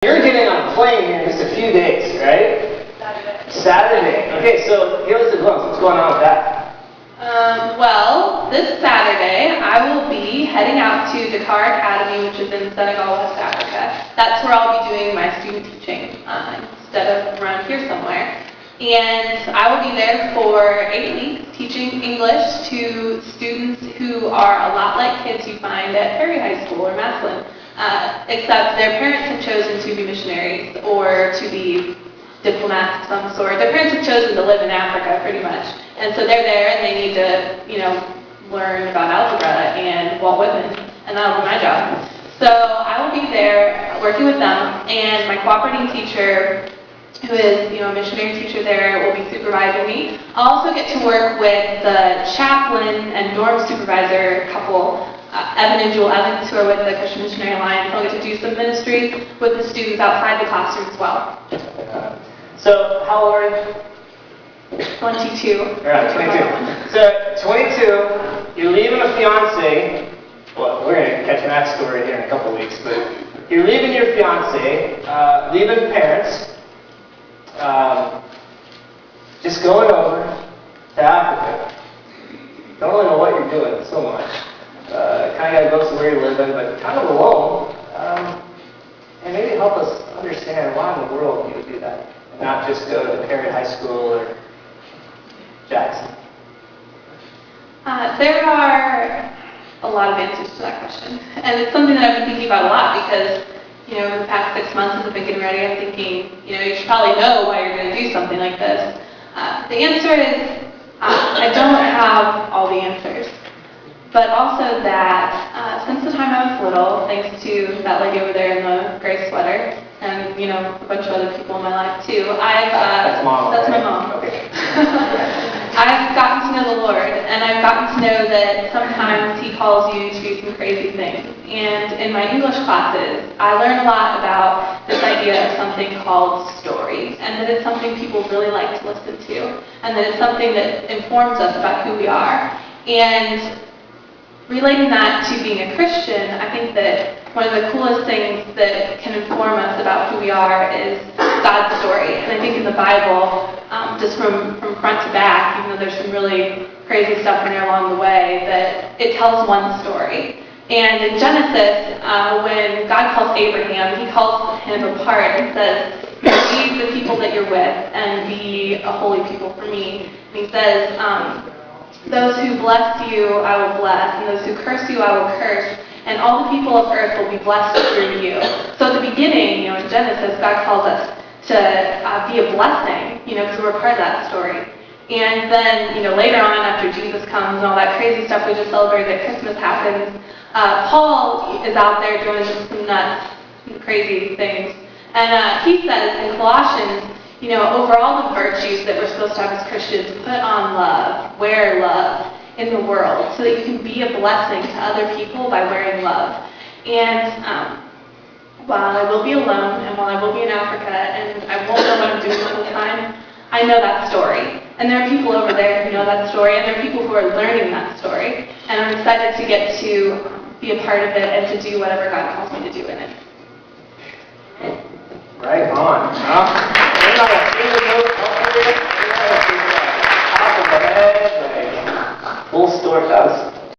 You're getting on a plane here in just a few days, right? Saturday. Okay, so give us the glimpse. What's going on with that? Well, this Saturday, I will be heading out to Dakar Academy, which is in Senegal, West Africa. That's where I'll be doing my student teaching instead of around here somewhere. And I will be there for 8 weeks teaching English to students who are a lot like kids you find at Perry High School or Massillon, except their parents have chosen to be missionaries or to be diplomats of some sort. Their parents have chosen to live in Africa, pretty much. And so they're there and they need to, learn about algebra and Walt Whitman, and that'll be my job. So I will be there working with them, and my cooperating teacher, who is, a missionary teacher there, will be supervising me. I'll also get to work with the chaplain and dorm supervisor couple, Evan and Jewel Evans, who are with the Christian Missionary Alliance. I'll get to do some ministry with the students outside the classroom as well. So, how old are you? 22. Around 22. So, 22, you're leaving a fiance. Well, we're going to catch Matt's story here in a couple weeks, but you're leaving your fiance, leaving parents, just going over to Africa. Don't really know what you're doing so much. Kind of got to go somewhere you're living, but kind of alone. And maybe help us understand why in the world you would do that, and not just go to Perry High School or Jackson. There are a lot of answers to that question, and it's something that I've been thinking about a lot because, in the past 6 months as I've been getting ready, I'm thinking, you should probably know why you're going to do something like this. The answer is, I don't have all the answers, but also that since the time I was little, thanks to that lady over there in the gray sweater, and a bunch of other people in my life too, That's mom. That's my mom. Okay. I've gotten to know the Lord, and I've gotten to know that sometimes He calls you to do some crazy things. And in my English classes, I learn a lot about this idea of something called story, and that it's something people really like to listen to, and that it's something that informs us about who we are. And relating that to being a Christian, I think that one of the coolest things that can inform us about who we are is God's story. And I think in the Bible, just from front to back, even though there's some really crazy stuff in there along the way, that it tells one story. And in Genesis, when God calls Abraham, He calls him apart and says, "Leave the people that you're with and be a holy people for me." And He says, "Those who bless you, I will bless, and those who curse you, I will curse, and all the people of earth will be blessed through you." So at the beginning, in Genesis, God calls us to be a blessing, because we're part of that story. And then, later on, after Jesus comes and all that crazy stuff we just celebrated at Christmas happens, Paul is out there doing some nuts, crazy things. And he says in Colossians, over all the virtues that we're supposed to have as Christians, put on love, wear love in the world, so that you can be a blessing to other people by wearing love. And while I will be alone, and while I will be in Africa, and I won't know what I'm doing the whole time, I know that story. And there are people over there who know that story, and there are people who are learning that story. And I'm excited to get to be a part of it and to do whatever God calls me to do in it. Right on. Full story. That was